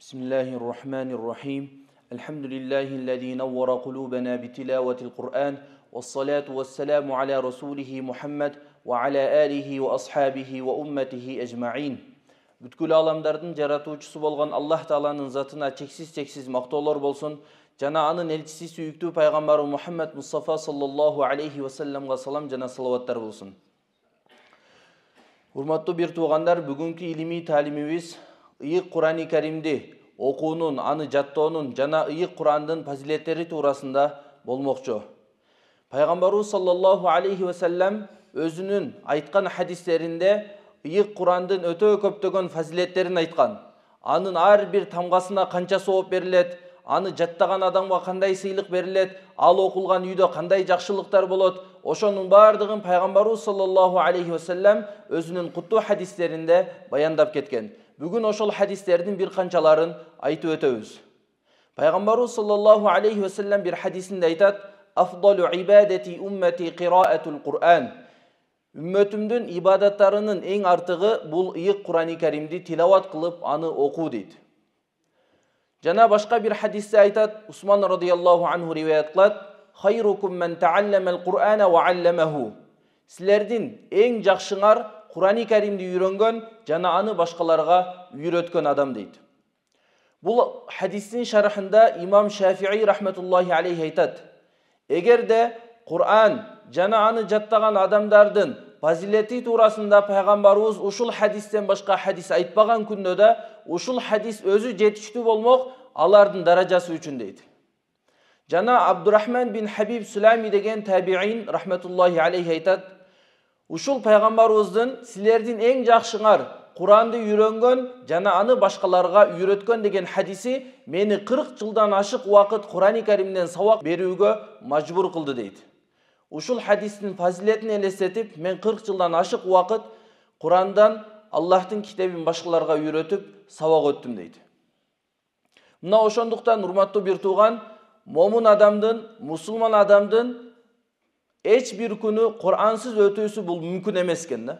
Bismillahirrahmanirrahim. Elhamdülillahi'llezî nevvere kulûbenâ bitilavetil Kur'an. Vessalâtu vesselâmu alâ Resulihi Muhammed ve alâ âlihi ve ashâbihi ve ummetihi ecma'in. Бүткүл аламдардын жаратуучусу болгон Аллах Тааланын затына чексиз мактоолор болсун. Жана анын элчиси сүйүктүү пайгамбары Мухаммед Мустафа саллаллаху алейхи ва салламга салам жана салаваттар болсун. Урматтуу бир туугандар, бүгүнкү илимий таалимибиз ыйык Кур'ани Каримди окуунун, аны жаттоонун жана ыйык Кур'андын фазилеттери туурасында болмокчу. Пайгамбарыбыз саллаллаху алейхи ва саллам өзүнүн айткан хадистеринде ыйык Кур'андын өтө көптөгөн фазилеттерин айткан. Анын ар бир тамгасына канча сооп берилет, аны жаттаган адамга кандай сыйлык берилет, ал окулган үйдө кандай жакшылыктар болот, ошонун бардыгын пайгамбарыбыз саллаллаху алейхи ва саллам өзүнүн куттуу хадистеринде баяндап кеткен. Бүгүн ошол хадистердин бир канчаларын айтып өтөбүз. Пайгамбарыбыз саллаллаху алейхи ва саллам бир хадисинде айтат: "Афдалу ибадати уммати кираатул Кур'ан." Үммөтүмдүн ибадаттарынын эң артыгы бул ыйык Кур'ани Каримди тилават кылып, аны окуу дейт. Жана башка бир хадисте айтат, Усман радияллаху анху риваят кылат: "Хайрукум ман таалламал Кур'ана ва алламаху." Силердин эң жакшыңар Кур'ани Каримди үйрөнгөн жана аны башкаларга үйрөткөн адам дейт. Бул хадистин шарахында имам Шафии рахметуллахи алейхи айтат: "Эгерде Кур'ан жана аны жаттаган адамдардын фазилети туурасында пайгамбарыбыз ушул хадистен башка хадис айтпаган күндө да ушул хадис өзү жетиштүү болмок алардын даражасы үчүн" дейт. Жана Абдурахман бин Хабиб Сулами деген табиин рахметуллахи алейхи айтат: "Ушул пайгамбарыбыздын силердин эң жакшыңар Куранды үйрөнгөн жана аны башкаларга үйрөткөн деген хадиси мени 40 жылдан ашык убакыт Кур'ани Каримден сабак берүүгө мажбур кылды" дейт. Ушул хадистин фазилетин элестетип, мен 40 жылдан ашык убакыт Курандан Аллахтын китебин башкаларга үйрөтүп сабак өттүм дейт. Мына ошондуктан урматтуу бир тууган, момун адамдын, мусулман адамдын эч бир күнү Кур'ансыз өтүүсү бул мүмкүн эмес экен да.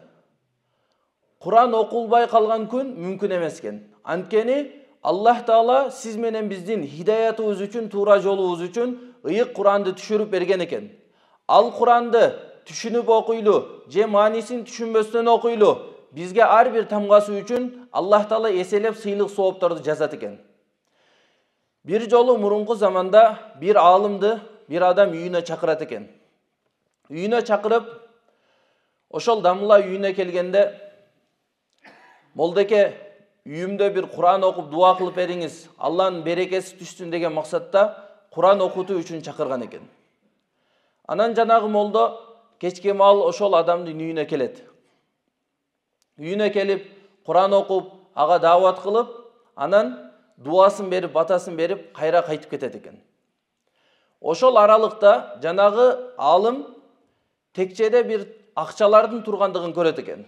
Кур'ан окулбай калган күн мүмкүн эмес экен. Анткени Аллах Таала сиз менен биздин хидаятыбыз үчүн, туура жолубуз үчүн ыйык Кур'анды түшүрүп берген экен. Ал Кур'анды түшүнүп окуйлу, же маанисин түшүнбөстөн окуйлу, бизге ар бир тамгасы үчүн Аллах Таала эселеп сыйлык соопторду жазат экен. Бир жолу мурунку заманда бир аалымды бир адам үйүнө чакырат экен. Үйүнө чакырып, ошол дамыла үйүнө келгенде: "Молдеке, үйүмдө бир Кур'ан окуп дуа кылып бериңиз, Алланын берекеси түшсүн" деген максатта Кур'ан окутуу үчүн чакырган экен. Анан жанагы молдо кечке маал ошол адамдын үйүнө келет. Үйүнө келип, Кур'ан окуп, ага даават кылып, анан дуасын берип, батасын берип, кайра кайтып кетет экен. Ошол аралыкта жанагы аалым текчеде бир акчалардын тургандыгын көрөт экен.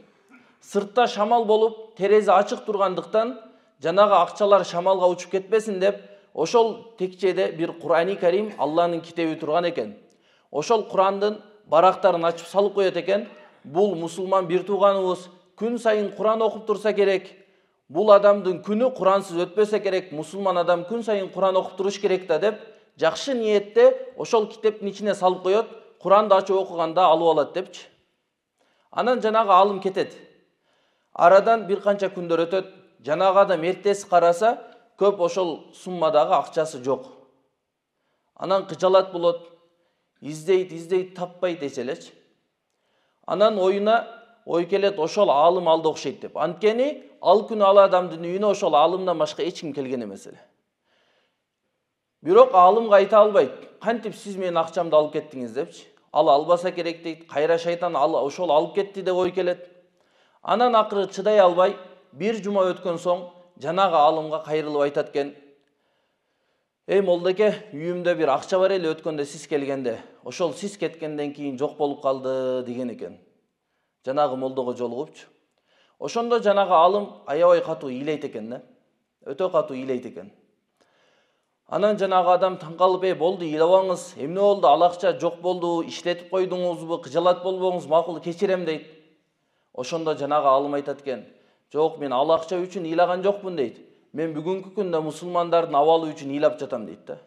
Сыртта шамал болуп, терезе ачык тургандыктан жанагы акчалар шамалга учуп кетпесин деп, ошол текчеде бир Кур'ани Карим, Алланын китеби турган экен. Ошол Кур'андын барактарын ачып салып коет экен. Бул мусулман бир тууганыбыз күн сайын Кур'ан окуп турса керек. Бул адамдын күнү Кур'ансыз өтпөсө керек. Мусулман адам күн сайын Кур'ан окуп туруш керек да деп, жакшы ниетте ошол китептин ичине салып коет. Кур'анды ачып окуганда алып алат депчи. Анан жанагы аалым кетет. Арадан бир канча күндөр өтөт. Жанагы адам эртеси караса, көп ошол суммадагы акчасы жок. Анан кыжалат болот. Издейт, таппайт эчелечи. Анан ой келет, ошол аалым алды окшойт деп. Анткени ал күнү ал адамдын үйүнө ошол аалымдан башка эч ким келген эмес эле. Бирок аалымга айта албайт. Кантип сиз менин акчамды алып кеттиңиз депчи. Ал албаса керек дейт. Кайра шайтан ошол алып кетти деп ой келет. Анан акыры чыдай албай, бир жума өткөн соң жанагы аалымга кайрылып айтат экен: "Эй молдеке, үйүмдө бир акча бар эле, өткөндө сиз келгенде. Ошол сиз кеткенден кийин жок болуп калды" деген экен. Жанагы молдого жолугупчу. Ошондо жанагы аалым аябай катуу ыйлайт экен да. Өтө катуу ыйлайт экен. Анан жанагы адам таң калып: "Болду, ыйлабаңыз. Эмне болду? Ал акча жок болду, иштетип койдуңузбу? Кыжалат болбоңуз, макул, кечирем" дейт. Ошондо жанагы аалым айтат экен: "Жок, мен ал акча үчүн ыйлаган жокмун" дейт. мен бүгүнкү күндө мусулмандардын абалы үчүн ыйлап жатам дейт да.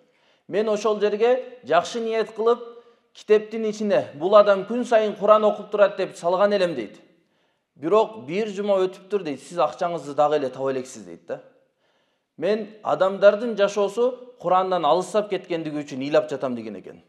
Мен ошол жерге жакшы ниет кылып, китептин ичине бул адам күн сайын Куран окуп турат деп салган элем дейт. Бирок бир жума өтүптүр дейт, сиз акчаңызды дагы эле таба элексиз дейт да. Мен адамдардын жашоосу Курандан алыстап кеткендиги үчүн ыйлап жатам деген экен.